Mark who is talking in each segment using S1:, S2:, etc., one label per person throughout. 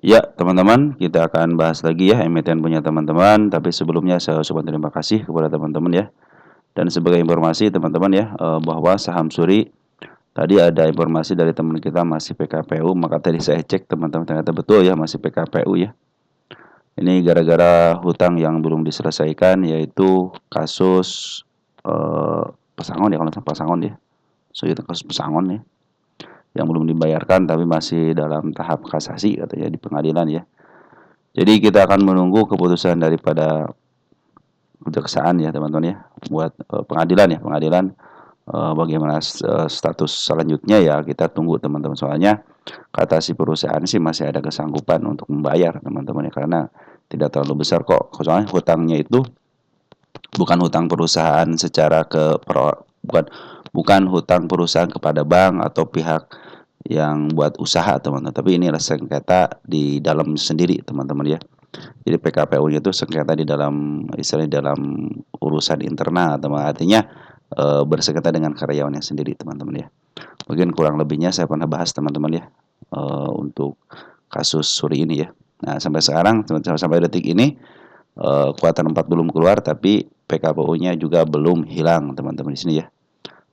S1: Ya, teman-teman, kita akan bahas lagi ya emiten punya teman-teman. Tapi sebelumnya saya ucapkan terima kasih kepada teman-teman ya. Dan sebagai informasi teman-teman ya, bahwa saham Suri tadi ada informasi dari teman kita masih PKPU. Maka tadi saya cek teman-teman ternyata betul ya masih PKPU ya. Ini gara-gara hutang yang belum diselesaikan, yaitu kasus pesangon ya, kalau pesangon ya. So itu kasus pesangon ya, yang belum dibayarkan tapi masih dalam tahap kasasi katanya di pengadilan ya. Jadi kita akan menunggu keputusan daripada kejaksaan ya teman-teman ya, buat pengadilan bagaimana status selanjutnya ya, kita tunggu teman-teman. Soalnya kata si perusahaan sih masih ada kesanggupan untuk membayar teman-teman ya, karena tidak terlalu besar kok. Soalnya hutangnya itu bukan hutang perusahaan secara bukan bukan hutang perusahaan kepada bank atau pihak yang buat usaha teman-teman, tapi ini adalah sengketa di dalam sendiri teman-teman ya. Jadi PKPU-nya itu sengketa di dalam, istilahnya dalam urusan internal, teman. Artinya bersengketa dengan karyawannya sendiri, teman-teman ya. Mungkin kurang lebihnya saya pernah bahas teman-teman ya, untuk kasus Suri ini ya. Nah, sampai sekarang sampai detik ini kuartal 4 belum keluar, tapi PKPU-nya juga belum hilang, teman-teman di sini ya.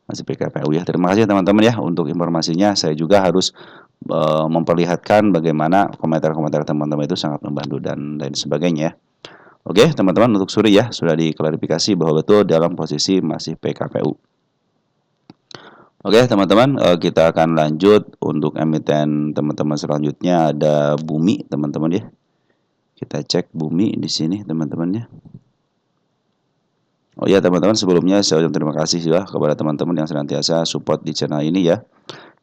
S1: Masih PKPU ya. Terima kasih teman-teman ya untuk informasinya. Saya juga harus memperlihatkan bagaimana komentar-komentar teman-teman itu sangat membantu dan lain sebagainya. Oke, teman-teman, untuk Suri ya sudah diklarifikasi bahwa betul dalam posisi masih PKPU. Oke, teman-teman, kita akan lanjut untuk emiten teman-teman selanjutnya ada Bumi, teman-teman ya. Kita cek Bumi di sini, teman-teman ya. Oh ya, teman-teman, sebelumnya saya ucapkan terima kasih juga kepada teman-teman yang senantiasa support di channel ini ya.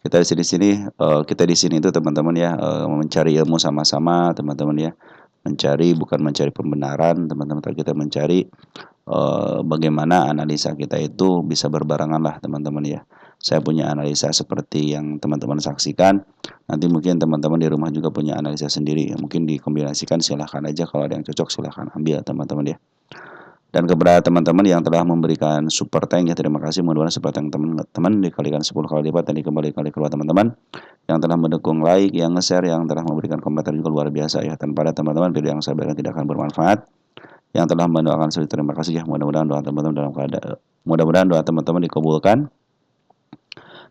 S1: Kita di sini itu teman-teman ya, mencari ilmu sama-sama teman-teman ya. Bukan mencari pembenaran teman-teman, tapi kita mencari bagaimana analisa kita itu bisa berbarengan lah teman-teman ya. Saya punya analisa seperti yang teman-teman saksikan. Nanti mungkin teman-teman di rumah juga punya analisa sendiri. Mungkin dikombinasikan, silahkan aja, kalau ada yang cocok silahkan ambil teman-teman ya. Dan kepada teman-teman yang telah memberikan super thank ya, terima kasih. Mudah-mudahan super thank teman-teman dikalikan 10 kali lipat dan dikembalikan kepada teman-teman yang telah mendukung, like, yang nge-share, yang telah memberikan komentar juga luar biasa ya. Tanpa ada teman-teman, video yang saya berikan tidak akan bermanfaat. Yang telah mendoakan saya terima kasih ya. Mudah-mudahan doa teman-teman dikabulkan.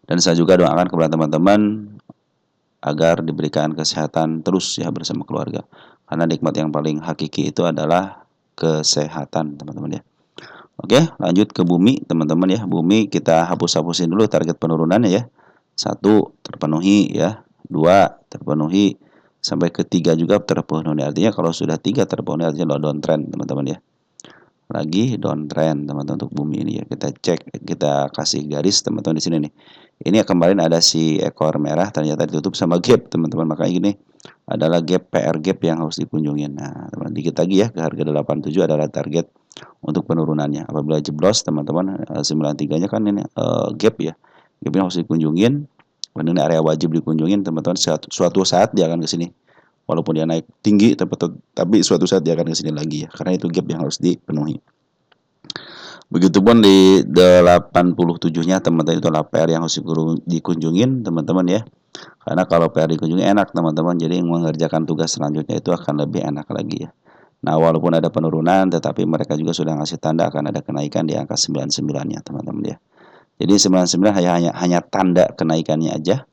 S1: Dan saya juga doakan kepada teman-teman agar diberikan kesehatan terus ya bersama keluarga. Karena nikmat yang paling hakiki itu adalah kesehatan, teman-teman ya. Oke, lanjut ke Bumi, teman-teman ya. Bumi kita hapus-hapusin dulu target penurunannya ya. 1 terpenuhi ya, 2 terpenuhi, sampai ke 3 juga terpenuhi. Artinya kalau sudah 3 terpenuhi artinya downtrend, teman-teman ya. Lagi downtrend teman-teman untuk Bumi ini ya. Kita cek, kita kasih garis teman-teman di sini nih. Ini kemarin ada si ekor merah, ternyata ditutup sama gap teman-teman. Makanya gini, adalah gap PR gap yang harus dikunjungin. Nah, teman, dikit lagi ya, ke harga 87 adalah target untuk penurunannya. Apabila jeblos teman-teman, 93-nya kan ini gap ya. Gapnya harus dikunjungin. Dan ini area wajib dikunjungin teman-teman. Suatu saat dia akan ke sini. Walaupun dia naik tinggi, tapi suatu saat dia akan ke sini lagi ya. Karena itu gap yang harus dipenuhi. Begitupun di 87-nya teman-teman, itu adalah PR yang harus dikunjungin teman-teman ya. Karena kalau PR dikunjungi enak teman-teman, jadi mengerjakan tugas selanjutnya itu akan lebih enak lagi ya. Nah, walaupun ada penurunan, tetapi mereka juga sudah ngasih tanda akan ada kenaikan di angka 99-nya teman-teman ya. Jadi 99 hanya tanda kenaikannya aja.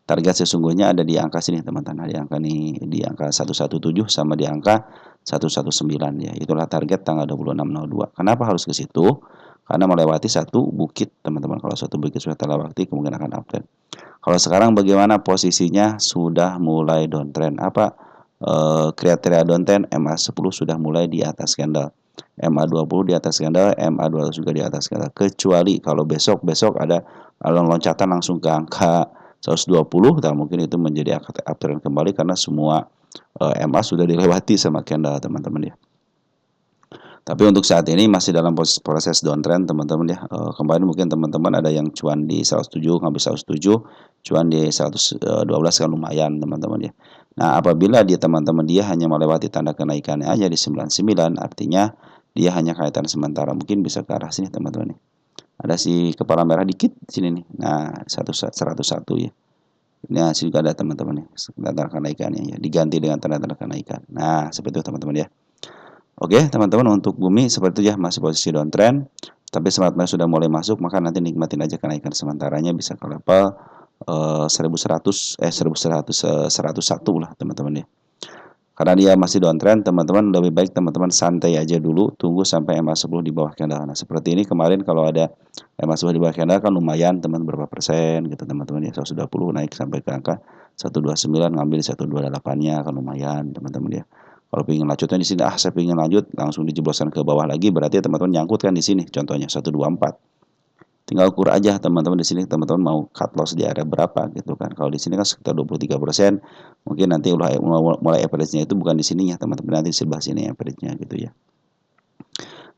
S1: Target sesungguhnya ada di angka sini teman-teman, di angka 117 sama di angka 119 ya. Itulah target tanggal 26.02. Kenapa harus ke situ? Karena melewati satu bukit teman-teman. Kalau satu bukit sudah terlewati, kemungkinan akan uptrend. Kalau sekarang bagaimana posisinya? Sudah mulai downtrend. Apa kriteria downtrend? MA10 sudah mulai di atas candle, MA20 di atas candle, MA200 juga di atas candle. Kecuali kalau besok ada loncatan langsung ke angka 120, dan mungkin itu menjadi uptrend kembali karena semua MA sudah dilewati sama candle teman-teman ya. Tapi untuk saat ini masih dalam proses downtrend teman-teman ya. Kemarin mungkin teman-teman ada yang cuan di 107, ngambil 107, cuan di 112 kan lumayan teman-teman ya. Nah, apabila teman-teman dia hanya melewati tanda kenaikannya aja di 99, artinya dia hanya kaitan sementara, mungkin bisa ke arah sini teman-teman ya. Ada si kepala merah dikit sini nih. Nah, 101 ya. Ini hasil juga ada teman-teman ya, tanda kenaikannya ya, diganti dengan tanda-tanda kenaikan. Nah, seperti itu teman-teman ya. Oke, teman-teman, untuk bumi seperti itu ya, masih posisi downtrend. Tapi smart money sudah mulai masuk, maka nanti nikmatin aja kenaikan sementaranya bisa ke level 101 lah teman-teman ya. Karena dia masih downtrend, teman-teman lebih baik teman-teman santai aja dulu, tunggu sampai EMA 10 di bawah candle. Nah, seperti ini kemarin kalau ada EMA 10 di bawah candle kan lumayan teman, berapa persen gitu teman-teman ya. 120 naik sampai ke angka 129, ngambil 128-nya kan lumayan teman-teman ya. Kalau ingin lanjutnya di sini, saya ingin lanjut langsung dijebloskan ke bawah lagi, berarti teman-teman nyangkut kan di sini. Contohnya 124. Tinggal ukur aja teman-teman di sini, teman-teman mau cut loss di area berapa gitu kan. Kalau di sini kan sekitar 23%, mungkin nanti mulai average-nya itu bukan di sininya teman-teman, nanti di sebelah sini average-nya gitu ya.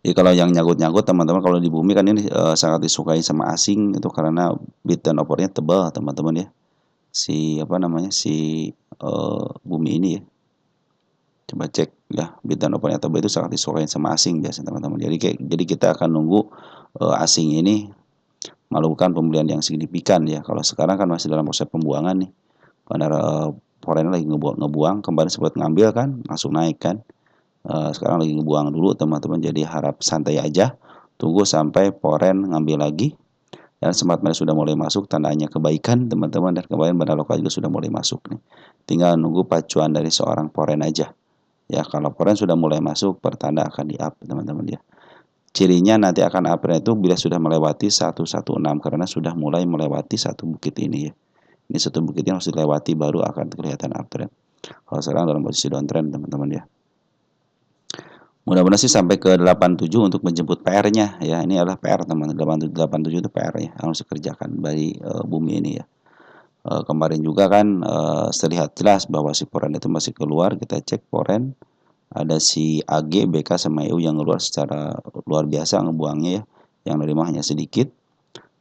S1: Jadi kalau yang nyangkut-nyangkut teman-teman, kalau di bumi kan ini sangat disukai sama asing itu karena bid dan offer-nya tebal teman-teman ya. Si apa namanya, si bumi ini ya. Coba cek ya, bid dan offer-nya tebal itu sangat disukai sama asing biasanya teman-teman. Jadi kita akan nunggu asing ini melakukan pembelian yang signifikan ya. Kalau sekarang kan masih dalam proses pembuangan nih. Bandar foreign lagi ngebuang, kemarin sempat ngambil kan, langsung naik kan. Sekarang lagi ngebuang dulu teman-teman, jadi harap santai aja. Tunggu sampai foreign ngambil lagi. Dan smart money sudah mulai masuk, tandanya kebaikan teman-teman. Dan kemarin bandar lokal juga sudah mulai masuk nih. Tinggal nunggu pacuan dari seorang foreign aja. Ya, kalau foreign sudah mulai masuk, pertanda akan di up teman-teman ya. Cirinya nanti akan uptrend itu bila sudah melewati 116 karena sudah mulai melewati satu bukit ini ya. Ini satu bukit yang harus dilewati baru akan kelihatan uptrend. Kalau sekarang dalam posisi downtrend teman-teman ya. Mudah-mudahan sih sampai ke 87 untuk menjemput PR-nya ya. Ini adalah PR teman-teman. 87 itu PR ya, harus dikerjakan dari bumi ini ya. Kemarin juga kan terlihat jelas bahwa si foreign itu masih keluar. Kita cek foreign, ada si AG, BK sama EU yang keluar secara luar biasa ngebuangnya ya, yang nerima hanya sedikit.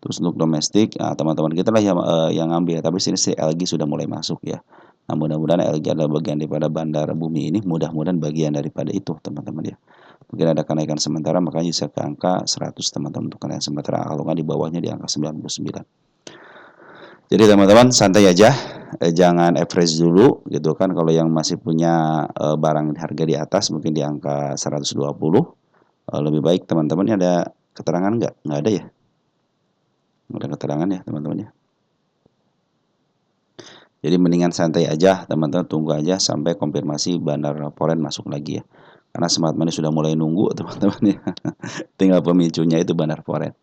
S1: Terus untuk domestik, nah, teman-teman kita lah yang ngambil, tapi sini si LG sudah mulai masuk ya. Nah, mudah-mudahan LG adalah bagian daripada bandar bumi ini, mudah-mudahan bagian daripada itu teman-teman ya. Mungkin ada kenaikan sementara, makanya bisa ke angka 100 teman-teman untuk kenaikan sementara, kalau nggak di bawahnya di angka 99. Jadi teman-teman santai aja, jangan average dulu gitu kan. Kalau yang masih punya barang harga di atas mungkin di angka 120, lebih baik teman-teman. Ini ada keterangan nggak? Nggak ada ya? Nggak ada keterangan ya teman-teman ya. Jadi mendingan santai aja teman-teman, tunggu aja sampai konfirmasi bandar foreign masuk lagi ya. Karena smart money sudah mulai nunggu teman-teman ya. Tinggal pemicunya itu bandar foreign.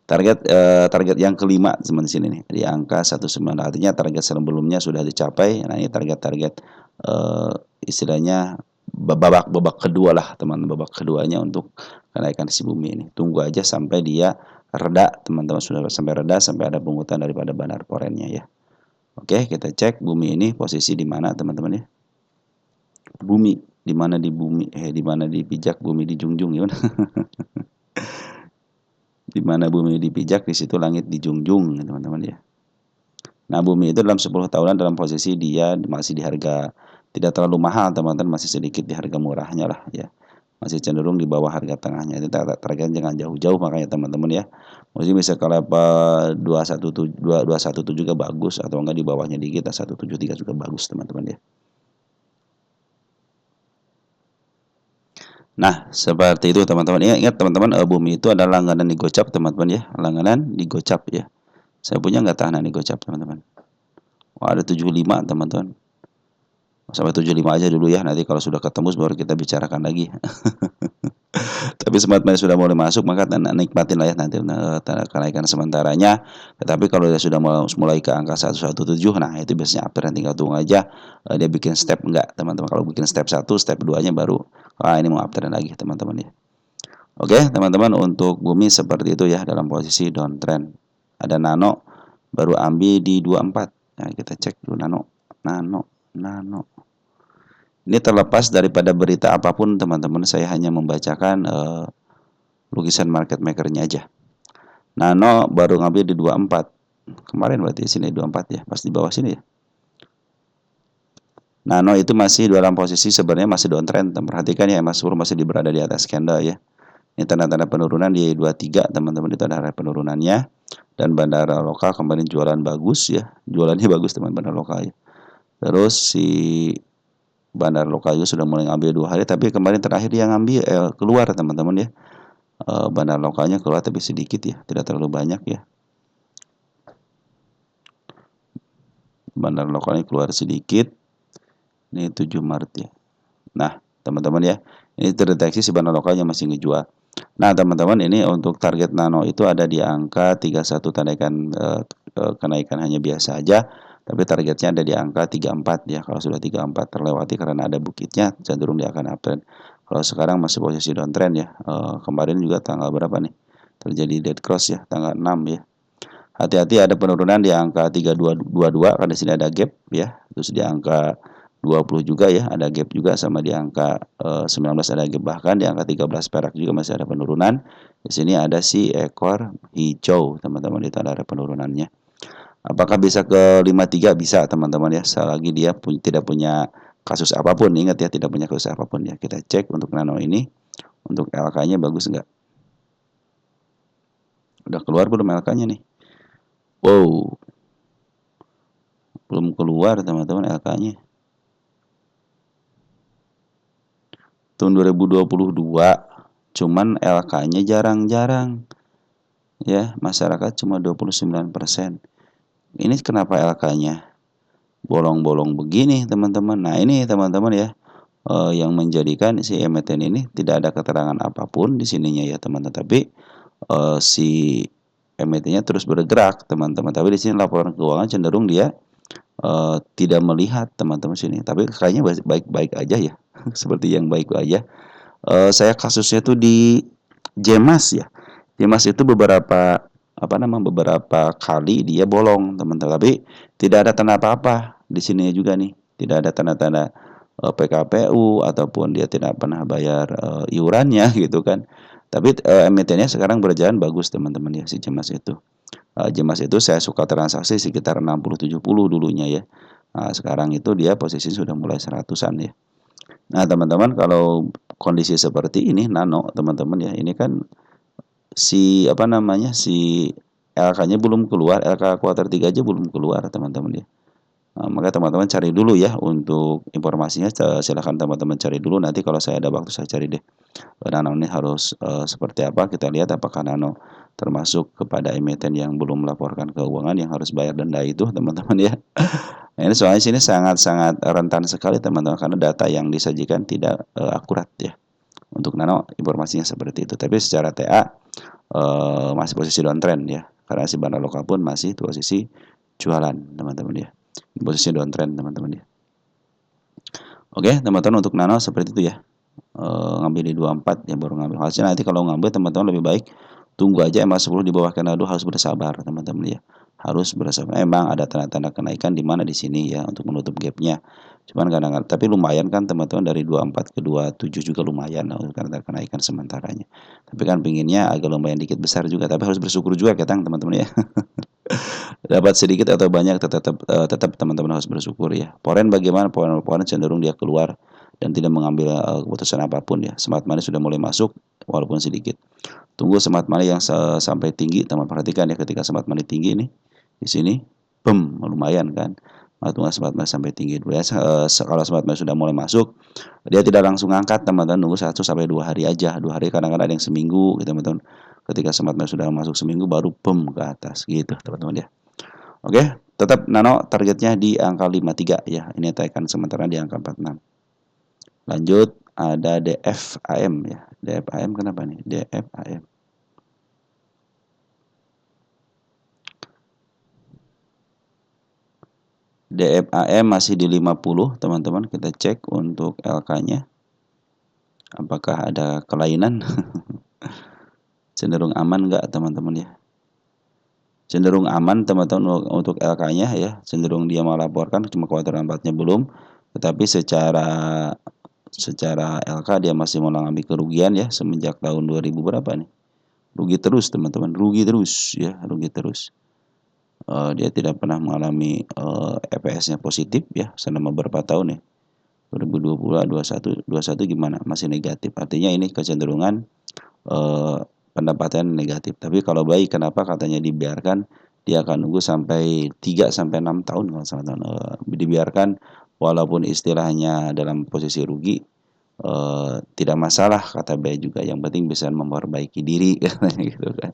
S1: Target yang kelima teman sini nih di angka 19, artinya target sebelumnya sudah dicapai. Nah, ini target-target istilahnya babak kedua lah teman, babak keduanya untuk kenaikan si bumi ini. Tunggu aja sampai dia reda teman-teman, sudah sampai reda, sampai ada pungutan daripada bandar foreignnya ya. Oke, kita cek bumi ini posisi di mana teman-teman ya. Bumi di mana, di bumi di mana dipijak bumi dijunjung ya. Di mana bumi dipijak, di situ langit dijunjung teman-teman ya. Nah, bumi itu dalam 10 tahunan dalam posisi dia masih di harga tidak terlalu mahal teman-teman, masih sedikit di harga murahnya lah ya. Masih cenderung di bawah harga tengahnya. Itu target jangan jauh-jauh makanya teman-teman ya. Mungkin bisa ke level 217 juga bagus, atau enggak di bawahnya dikit 173 juga bagus teman-teman ya. Nah, seperti itu teman-teman. Ingat teman-teman, bumi itu adalah langganan di Gocap teman-teman ya. Langganan di Gocap ya. Saya punya nggak tahanan di Gocap teman-teman. Oh, ada 75 teman-teman. Sampai 75 aja dulu ya. Nanti kalau sudah ketemu baru kita bicarakan lagi. Tapi smart money sudah mulai masuk, maka nikmatin lah ya nanti kenaikan sementaranya. Tetapi kalau dia sudah mulai ke angka 117, nah itu biasanya uptrend, tinggal tunggu aja dia bikin step enggak teman-teman. Kalau bikin step 1, step 2-nya baru ini mau uptrend lagi teman-teman ya. Oke teman-teman, untuk bumi seperti itu ya dalam posisi downtrend. Ada nano baru ambil di 24. Nah, kita cek dulu nano. Ini terlepas daripada berita apapun teman-teman, saya hanya membacakan lukisan market makernya aja. Nano baru ngambil di 24. Kemarin berarti sini 24 ya, pas di bawah sini ya. Nano itu masih dalam posisi sebenarnya masih downtrend. Perhatikan ya, Mas Pur masih berada di atas candle ya. Ini tanda-tanda penurunan di 23 teman-teman, itu ada penurunannya. Dan bandara lokal kemarin jualan bagus ya, jualannya bagus teman bandara lokal ya. Terus si bandara lokal juga sudah mulai ngambil 2 hari, tapi kemarin terakhir dia ngambil keluar teman-teman ya. Bandara lokalnya keluar tapi sedikit ya, tidak terlalu banyak ya. Bandara lokalnya keluar sedikit. Ini 7 Maret ya. Nah, teman-teman ya, ini terdeteksi si bandara lokalnya masih ngejual. Nah, teman-teman, ini untuk target nano itu ada di angka 31, kenaikan hanya biasa aja, tapi targetnya ada di angka 34 ya. Kalau sudah 34 terlewati karena ada bukitnya, cenderung dia akan uptrend. Kalau sekarang masih posisi downtrend ya. Kemarin juga tanggal berapa nih? Terjadi dead cross ya, tanggal 6 ya. Hati-hati ada penurunan di angka 3222 karena di sini ada gap ya. Terus di angka 20 juga ya, ada gap juga, sama di angka 19 ada gap, bahkan di angka 13 perak juga masih ada penurunan. Di sini ada si ekor hijau, teman-teman, itu ada penurunannya. Apakah bisa ke 53? Bisa, teman-teman ya. Selagi dia tidak punya kasus apapun, ingat ya, tidak punya kasus apapun ya. Kita cek untuk nano ini, untuk LK-nya bagus enggak? Udah keluar belum LK-nya nih? Wow, belum keluar teman-teman LK-nya. Tahun 2022, cuman LK-nya jarang-jarang. Ya, masyarakat cuma 29%. Ini kenapa LK-nya bolong-bolong begini, teman-teman? Nah, ini teman-teman ya, yang menjadikan si emiten ini tidak ada keterangan apapun di sininya ya, teman-teman. Tapi si emitennya terus bergerak, teman-teman. Tapi di sini laporan keuangan cenderung dia tidak melihat, teman-teman, sini. Tapi kayaknya baik-baik aja ya, seperti yang baik aja. Saya kasusnya tuh di Jemas ya. Jemas itu beberapa kali dia bolong, teman-teman. Tapi tidak ada tanda apa-apa di sini juga nih. Tidak ada tanda-tanda PKPU ataupun dia tidak pernah bayar iurannya gitu kan. Tapi emitennya sekarang berjalan bagus, teman-teman ya, si Jemas itu. Jemas itu saya suka transaksi sekitar 60-70 dulunya ya. Nah, sekarang itu dia posisi sudah mulai 100-an ya. Nah, teman-teman, kalau kondisi seperti ini nano, teman-teman ya, ini kan si LK-nya belum keluar, LK kuartal 3 aja belum keluar, teman-teman ya. Nah, maka teman-teman cari dulu ya untuk informasinya, silahkan teman-teman cari dulu, nanti kalau saya ada waktu saya cari deh. Nano ini harus seperti apa, kita lihat apakah nano termasuk kepada emiten yang belum melaporkan keuangan yang harus bayar denda itu, teman-teman ya. Nah, ini soalnya sini sangat-sangat rentan sekali, teman-teman, karena data yang disajikan tidak akurat ya. Untuk nano informasinya seperti itu, tapi secara TA masih posisi downtrend ya, karena si bandar lokal pun masih posisi jualan, teman-teman ya. Posisi downtrend, teman-teman ya. Oke, teman-teman, untuk nano seperti itu ya. Ngambil di 24 ya, baru ngambil. Harusnya nanti kalau ngambil, teman-teman, lebih baik tunggu aja MA10 di bawah candle, harus bersabar, teman-teman ya. Harus bersabar. Emang ada tanda-tanda kenaikan di mana di sini ya untuk menutup gapnya. Cuman kadang-kadang, tapi lumayan kan, teman-teman, dari 24 ke 27 juga lumayan karena kenaikan sementaranya. Tapi kan pinginnya agak lumayan dikit besar juga, tapi harus bersyukur juga kita, teman-teman ya. Dapat sedikit atau banyak, tetap teman-teman harus bersyukur ya. Poren bagaimana? Poren cenderung dia keluar dan tidak mengambil keputusan apapun ya. Smart money sudah mulai masuk walaupun sedikit. Tunggu smart money yang sampai tinggi, teman perhatikan ya, ketika smart money tinggi nih di sini, lumayan kan. Tunggu smart money sampai tinggi. Kalau smart money sudah mulai masuk, dia tidak langsung angkat, teman-teman, nunggu 1 sampai 2 hari aja. 2 hari, kadang-kadang ada yang seminggu gitu, teman-teman. Ketika smart money sudah masuk seminggu baru ke atas gitu, teman-teman ya. Oke, tetap nano targetnya di angka 53 ya. Ini tekan sementara di angka 46. Lanjut ada DFAM ya. DFAM kenapa nih? DFAM. DFAM masih di 50, teman-teman. Kita cek untuk LK-nya. Apakah ada kelainan? Cenderung aman enggak, teman-teman ya? Cenderung aman, teman-teman, untuk LK-nya ya. Cenderung dia melaporkan, cuma kuartal 4-nya belum. Tetapi secara LK dia masih mengalami kerugian ya semenjak tahun 2000 berapa nih. Rugi terus, teman-teman, rugi terus ya, rugi terus. Dia tidak pernah mengalami EPS-nya positif ya selama beberapa tahun ya. 2020, 21 gimana? Masih negatif. Artinya ini kecenderungan eh, pendapatan negatif. Tapi kalau baik, kenapa katanya dibiarkan? Dia akan nunggu sampai 3 sampai 6 tahun kalau salah tahun. Dibiarkan walaupun istilahnya dalam posisi rugi, tidak masalah kata BI juga. Yang penting bisa memperbaiki diri katanya gitu kan.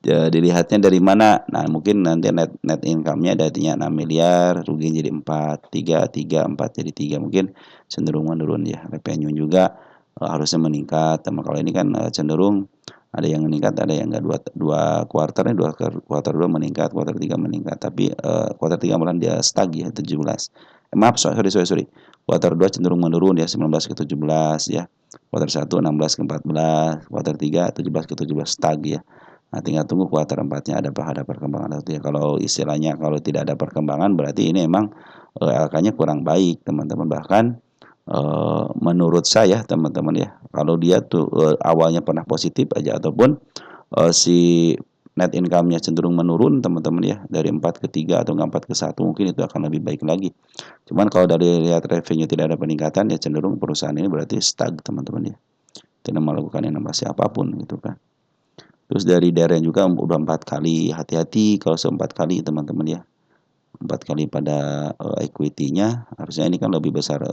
S1: Ya, dilihatnya dari mana? Nah, mungkin nanti net income-nya datinya 6 miliar, rugi jadi 4, 3, 4 jadi 3. Mungkin cenderung menurun ya. Revenue juga harusnya meningkat. Tapi kalau ini kan cenderung ada yang meningkat, ada yang enggak. Dua kuartalnya, kuartal 2 meningkat, kuartal 3 meningkat. Tapi kuartal 3 malah dia stag ya, 17. Maaf, sorry. Kuartal 2 cenderung menurun ya, 19 ke 17 ya. Kuartal 1 16 ke 14, kuartal 3 17 ke 17 stag ya. Nah, tinggal tunggu kuartal 4-nya ada perkembangan atau tidak. Kalau istilahnya kalau tidak ada perkembangan berarti ini emang LK-nya kurang baik, teman-teman. Bahkan menurut saya, teman-teman ya, kalau dia tuh awalnya pernah positif aja ataupun si net income-nya cenderung menurun, teman-teman ya, dari 4 ke 3 atau 4 ke 1 mungkin itu akan lebih baik lagi. Cuman kalau dari lihat revenue tidak ada peningkatan ya cenderung perusahaan ini berarti stag, teman-teman ya. Tidak melakukan inovasi apapun gitu kan. Terus dari Darren juga udah 4 kali, hati-hati kalau 4 kali teman-teman ya. 4 kali pada equity-nya, harusnya ini kan lebih besar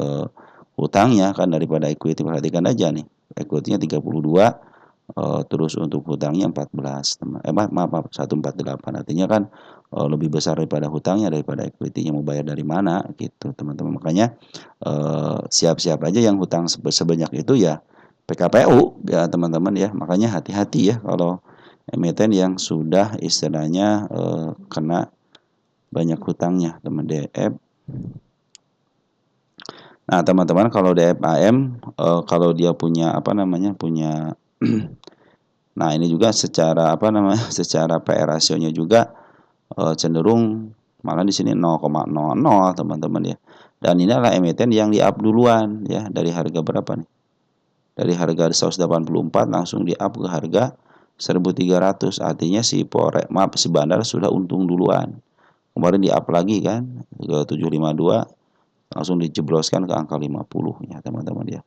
S1: hutangnya kan daripada equity. Perhatikan aja nih, equity-nya 32, terus untuk hutangnya 14, maaf 148. Artinya kan lebih besar daripada hutangnya daripada equity-nya. Mau bayar dari mana gitu teman-teman. Makanya siap-siap aja yang hutang sebanyak itu ya PKPU ya teman-teman ya. Makanya hati-hati ya kalau emiten yang sudah istilahnya kena banyak hutangnya teman DF. Nah teman-teman kalau DFAM kalau dia punya punya nah ini juga secara secara PR rasionya juga cenderung malah di sini 0,00 teman-teman ya. Dan ini adalah emiten yang di-up duluan ya, dari harga berapa nih? Dari harga 184 langsung di-up ke harga 1.300. Artinya si bandar sudah untung duluan. Kemarin di-up lagi kan ke 752, langsung dijebloskan ke angka 50 ya teman-teman ya.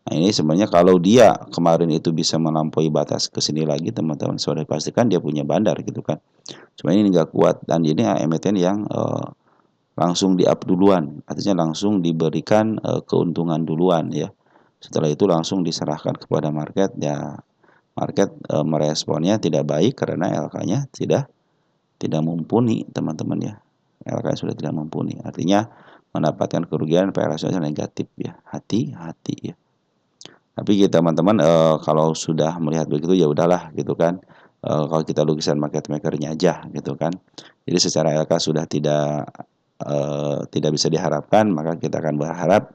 S1: Nah ini sebenarnya kalau dia kemarin itu bisa melampaui batas ke sini lagi, teman-teman sudah dipastikan dia punya bandar gitu kan. Cuma ini nggak kuat dan ini emiten yang langsung di-up duluan, artinya langsung diberikan keuntungan duluan ya. Setelah itu langsung diserahkan kepada market ya. Market meresponnya tidak baik karena LK-nya tidak mumpuni, teman-teman ya. LK sudah tidak mumpuni, artinya mendapatkan kerugian PR ratio negatif ya. Hati-hati ya. Tapi kita teman-teman kalau sudah melihat begitu ya udahlah gitu kan. Kalau kita lukisan market makernya aja gitu kan. Jadi secara LK sudah tidak bisa diharapkan, maka kita akan berharap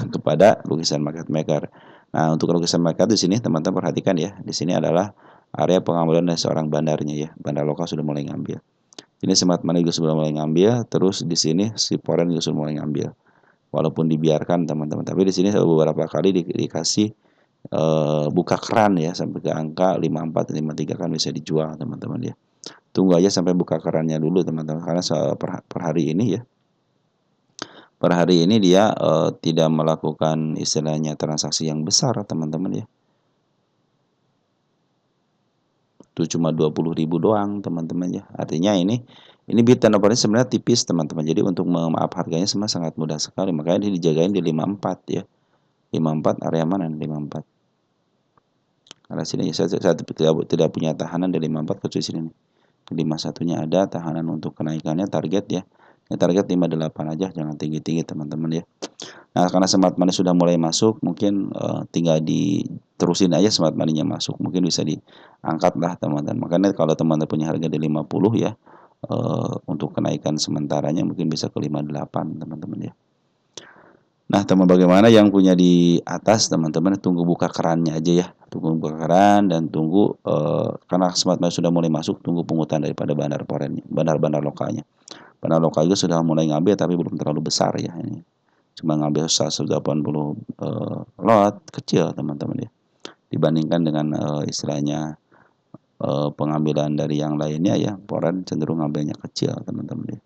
S1: kepada lukisan market maker. Nah, untuk lukisan market di sini teman-teman perhatikan ya. Di sini adalah area pengambilan dari seorang bandarnya ya. Bandar lokal sudah mulai ngambil. Ini Smart Money juga sudah mulai ngambil, terus di sini si Foreign juga sudah mulai ngambil. Walaupun dibiarkan teman-teman, tapi di sini beberapa kali dikasih buka keran ya sampai ke angka 54 53 kan bisa dijual teman-teman ya. Tunggu aja sampai buka kerannya dulu teman-teman, karena per hari ini ya. Per hari ini dia tidak melakukan istilahnya transaksi yang besar teman-teman ya. Itu cuma 20.000 doang teman-teman ya. Artinya ini bid turnovernya sebenarnya tipis teman-teman. Jadi untuk memaaf harganya sebenarnya sangat mudah sekali. Makanya dia dijagain di 54 ya. 54 area mana? 54. Karena sini saya tidak punya tahanan di 54 kecuali sini nih. 51-nya ada tahanan untuk kenaikannya target ya. Ini target 58 aja, jangan tinggi-tinggi teman-teman ya. Nah, karena Smart Money sudah mulai masuk, mungkin tinggal diterusin aja Smart Money-nya masuk. Mungkin bisa diangkat lah teman-teman. Makanya kalau teman-teman punya harga di 50 ya, untuk kenaikan sementaranya mungkin bisa ke 58 teman-teman ya. Nah, teman bagaimana yang punya di atas teman-teman tunggu buka kerannya aja ya. Tunggu buka keran dan tunggu karena Smart Money sudah mulai masuk, tunggu pungutan daripada bandar foreign, bandar-bandar lokalnya. Bandar lokal juga sudah mulai ngambil tapi belum terlalu besar ya ini. Cuma ngambil 180 lot kecil teman-teman ya. Dibandingkan dengan istilahnya pengambilan dari yang lainnya ya, foreign cenderung ngambilnya kecil teman-teman ya.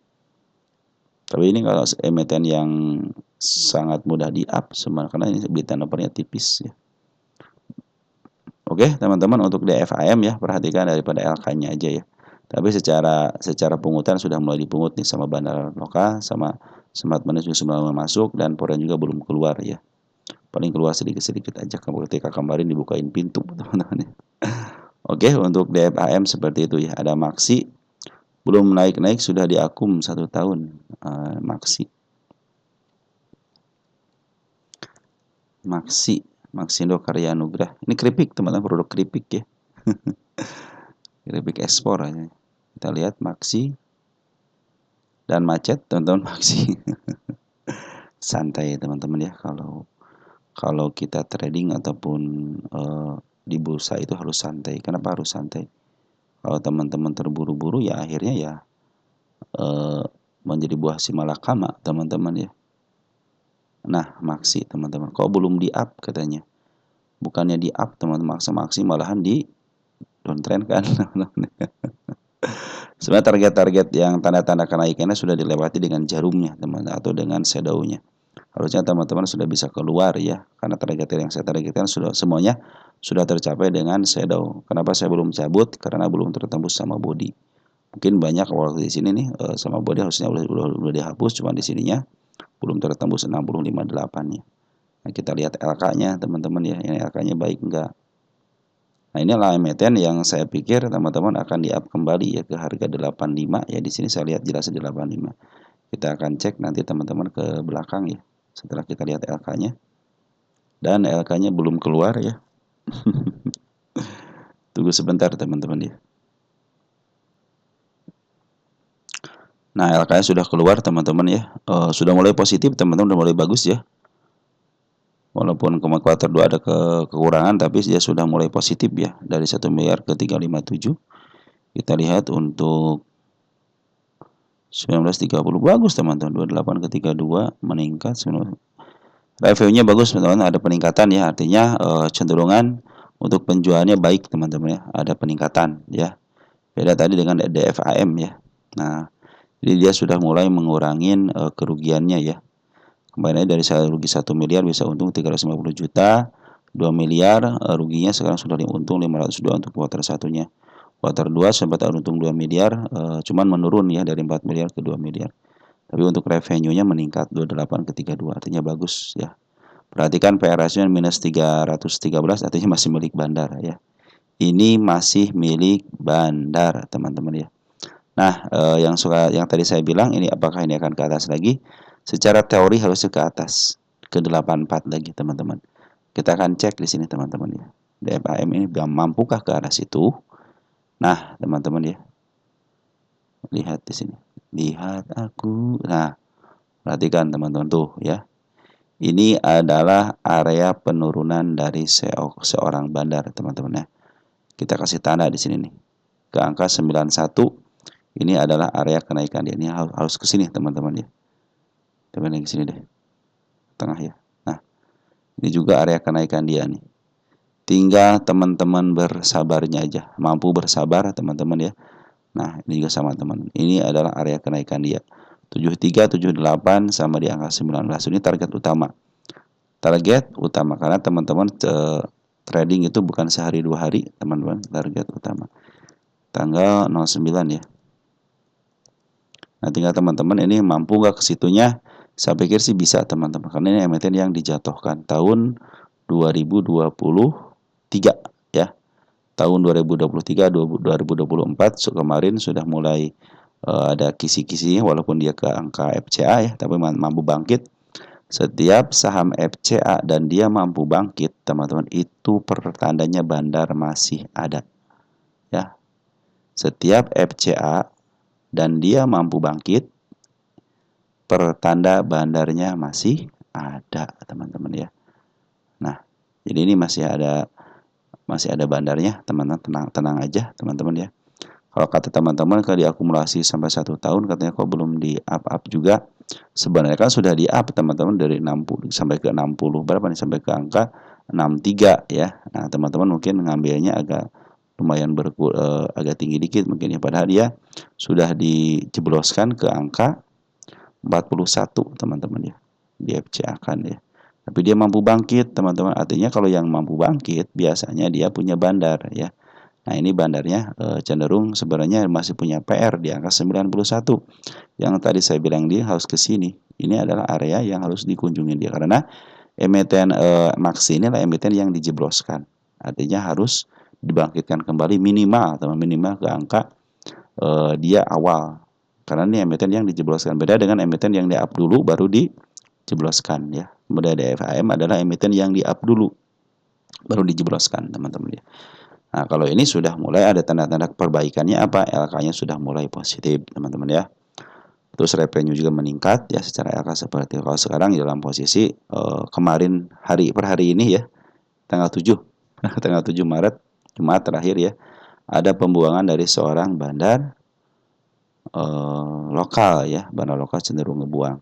S1: Tapi ini kalau emiten yang sangat mudah di up sebenarnya karena ini bit turnovernya tipis ya. Oke, teman-teman, untuk DFIM ya, perhatikan daripada LK-nya aja ya. Tapi secara pungutan sudah mulai dipungut nih sama bandar lokal, sama smart money juga sudah mulai masuk, dan foreign juga belum keluar ya. Paling keluar sedikit-sedikit aja ketika kemarin dibukain pintu, teman-teman ya. Oke, untuk DFIM seperti itu ya. Ada Maxi, belum naik-naik sudah diakum 1 tahun. Maxi. Maxindo Karya Anugrah. Ini keripik, teman-teman, produk keripik ya. Keripik ekspor aja. Kita lihat Maxi dan macet, teman-teman. Maxi. Santai teman-teman ya, kalau kita trading ataupun di bursa itu harus santai. Kenapa harus santai? Kalau teman-teman terburu-buru ya akhirnya ya menjadi buah si malakama, teman-teman ya. Nah, Maxi teman-teman, kok belum di up katanya? Bukannya di up teman-teman, Maxi malahan di downtrend kan. Sebenarnya target-target yang tanda-tanda kenaikannya sudah dilewati dengan jarumnya teman-teman, atau dengan shadownya. Harusnya teman-teman sudah bisa keluar ya, karena target yang saya targetkan sudah semuanya sudah tercapai dengan shadow. Kenapa saya belum cabut? Karena belum tertembus sama body. Mungkin banyak waktu di sini nih sama body harusnya udah dihapus, cuma di sininya belum tertembus 60.58 ya. Nah, kita lihat LK-nya teman-teman ya, ini LK-nya baik enggak? Nah, ini emiten yang saya pikir teman-teman akan di-up kembali ya ke harga 85 ya. Di sini saya lihat jelas di 85. Kita akan cek nanti teman-teman ke belakang ya, setelah kita lihat LK-nya. Dan LK-nya belum keluar ya. Tunggu sebentar teman-teman ya. Nah, LK-nya sudah keluar teman-teman ya. Sudah mulai positif teman-teman, sudah mulai bagus ya. Walaupun kuartal 2 ada kekurangan, tapi dia sudah mulai positif ya, dari 1 miliar ke 357. Kita lihat untuk 1930 bagus teman-teman, 28 ke 32 meningkat. Revenue-nya bagus teman-teman, ada peningkatan ya, artinya cenderungan untuk penjualannya baik teman-teman ya, ada peningkatan ya. Beda tadi dengan DFAM ya. Nah, jadi dia sudah mulai mengurangi kerugiannya ya. Kembali dari rugi 1 miliar bisa untung 350 juta, 2 miliar ruginya sekarang sudah untung 502 untuk kuartal satunya. Kuartal 2 sempat untung 2 miliar, cuman menurun ya dari 4 miliar ke 2 miliar. Tapi untuk revenue-nya meningkat 28 ke 32, artinya bagus ya. Perhatikan PR ratio minus 313, artinya masih milik bandar ya. Ini masih milik bandar teman-teman ya. Nah, yang tadi saya bilang ini apakah ini akan ke atas lagi? Secara teori harusnya ke atas, ke 84 lagi teman-teman. Kita akan cek di sini teman-teman ya. DFAM ini mampukah ke arah situ? Nah, teman-teman ya. Lihat di sini. Lihat aku. Nah, perhatikan teman-teman tuh ya. Ini adalah area penurunan dari seorang bandar teman-teman ya. Kita kasih tanda di sini nih. Ke angka 91. Ini adalah area kenaikan dia. Ini harus ke sini teman-teman ya. Teman-teman ke sini deh. Tengah ya. Nah, ini juga area kenaikan dia nih. Tinggal teman-teman bersabarnya aja. Mampu bersabar teman-teman ya. Nah, ini juga sama teman. Ini adalah area kenaikan dia. 73, 78 sama di angka 19. Ini target utama. Target utama karena teman-teman trading itu bukan sehari 2 hari, teman-teman. Target utama. Tanggal 09 ya. Nah, tinggal teman-teman ini mampu nggak ke situnya? Saya pikir sih bisa teman-teman. Karena ini emiten yang dijatuhkan tahun 2023 ya. Tahun 2023, 2024 kemarin sudah mulai ada kisi-kisinya walaupun dia ke angka FCA ya, tapi mampu bangkit. Setiap saham FCA dan dia mampu bangkit, teman-teman, itu pertandanya bandar masih ada. Ya. Setiap FCA dan dia mampu bangkit, pertanda bandarnya masih ada teman-teman ya. Nah, jadi ini masih ada bandarnya teman-teman, tenang aja teman-teman ya. Kalau kata teman-teman kalau diakumulasi sampai 1 tahun katanya kok belum di up juga, sebenarnya kan sudah di up teman-teman dari 60 sampai ke 60 berapa nih, sampai ke angka 63 ya. Nah, teman-teman mungkin ngambilnya agak lumayan agak tinggi dikit mungkin ya, padahal dia sudah dijebloskan ke angka 41 teman-teman ya. di FCA kan ya. Tapi dia mampu bangkit, teman-teman. Artinya kalau yang mampu bangkit biasanya dia punya bandar ya. Nah, ini bandarnya cenderung sebenarnya masih punya PR di angka 91. Yang tadi saya bilang dia harus ke sini. Ini adalah area yang harus dikunjungi dia karena emiten Maxi ini adalah emiten yang dijebloskan. Artinya harus dibangkitkan kembali minimal atau minimal ke angka dia awal. Karena ini emiten yang dijebloskan. Beda dengan emiten yang di-up dulu baru dijebloskan ya. Kemudian DFAM adalah emiten yang di-up dulu baru dijebloskan, teman-teman ya. Nah, kalau ini sudah mulai ada tanda-tanda perbaikannya apa? LK-nya sudah mulai positif, teman-teman ya. Terus revenue juga meningkat ya secara LK seperti kalau sekarang dalam posisi kemarin per hari ini ya, tanggal 7 tanggal 7 Maret Jumat terakhir ya, ada pembuangan dari seorang bandar lokal ya, bandar lokal cenderung ngebuang.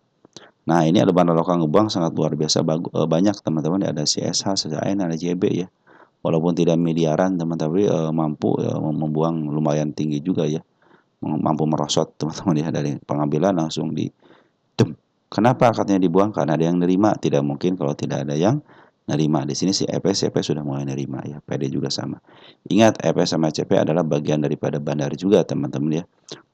S1: Nah, ini ada bandar lokal ngebuang sangat luar biasa banyak, teman-teman. Ada CSH, CSAN, ada JB ya. Walaupun tidak miliaran, teman-teman, mampu membuang lumayan tinggi juga ya. Mampu merosot, teman-teman ya, dari pengambilan langsung di dem. Kenapa katanya dibuang? Karena ada yang nerima. Tidak mungkin kalau tidak ada yang nerima. Di sini si EPS, CP sudah mulai nerima ya. PD juga sama. Ingat, EPS sama CP adalah bagian daripada bandar juga, teman-teman ya.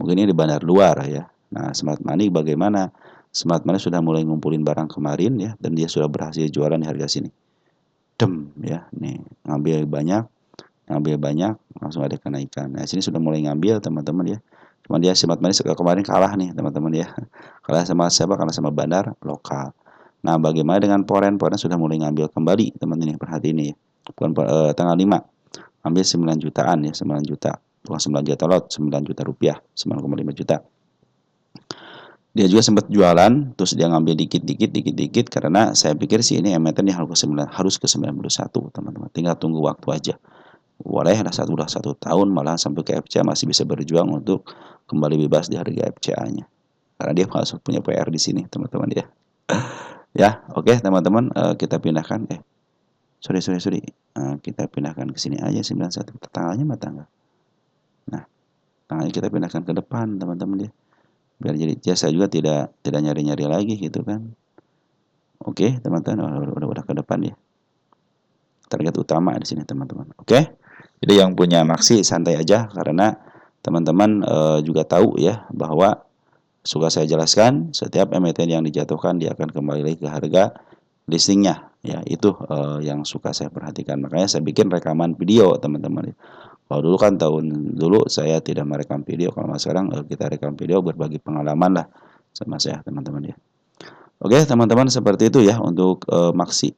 S1: Mungkin ini di bandar luar ya. Nah, Smart Money bagaimana? Smart Money sudah mulai ngumpulin barang kemarin ya, dan dia sudah berhasil jualan di harga sini. Dem ya, nih ngambil banyak, langsung ada kenaikan. Nah, sini sudah mulai ngambil, teman-teman ya. Cuma dia Smart Money kemarin kalah nih, teman-teman ya. Kalah sama siapa? Kalah sama bandar lokal. Nah, bagaimana dengan Poren? Poren sudah mulai ngambil kembali, teman-teman, perhati ini ya. Bukan tanggal 5 ambil 9 jutaan ya, 9 juta. Bukan 9 juta lot, 9 juta rupiah, 9,5 juta. Dia juga sempat jualan, terus dia ngambil dikit karena saya pikir sih ini emiten yang harus ke 91, teman-teman. Tinggal tunggu waktu aja. Boleh udah satu tahun malah sampai ke FCA masih bisa berjuang untuk kembali bebas di harga FCA-nya. Karena dia masuk punya PR di sini, teman-teman ya. Ya, oke teman-teman, kita pindahkan sorry. Kita pindahkan ke sini aja 91. Tanggalnya mah tanggal. Nah, tanggalnya kita pindahkan ke depan, teman-teman ya. Biar jadi saya juga tidak nyari-nyari lagi gitu kan. Oke, teman-teman, udah ke depan ya. Target utama di sini, teman-teman. Oke. Jadi yang punya Maxi santai aja karena teman-teman juga tahu ya bahwa suka saya jelaskan setiap emiten yang dijatuhkan dia akan kembali lagi ke harga listingnya ya. Itu yang suka saya perhatikan. Makanya saya bikin rekaman video, teman-teman. Kalau dulu kan tahun dulu saya tidak merekam video, kalau sekarang kita rekam video berbagi pengalaman lah sama saya, teman-teman ya. Oke, teman-teman, seperti itu ya untuk Maxi.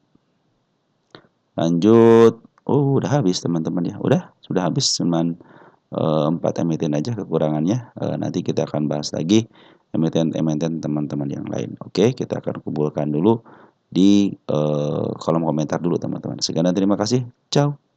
S1: Lanjut. Udah habis, teman-teman ya. Sudah habis, cuman 4 emiten aja kekurangannya. Nanti kita akan bahas lagi emiten teman-teman yang lain. Oke, kita akan kumpulkan dulu di kolom komentar dulu, teman-teman. Sekian dan terima kasih. Ciao.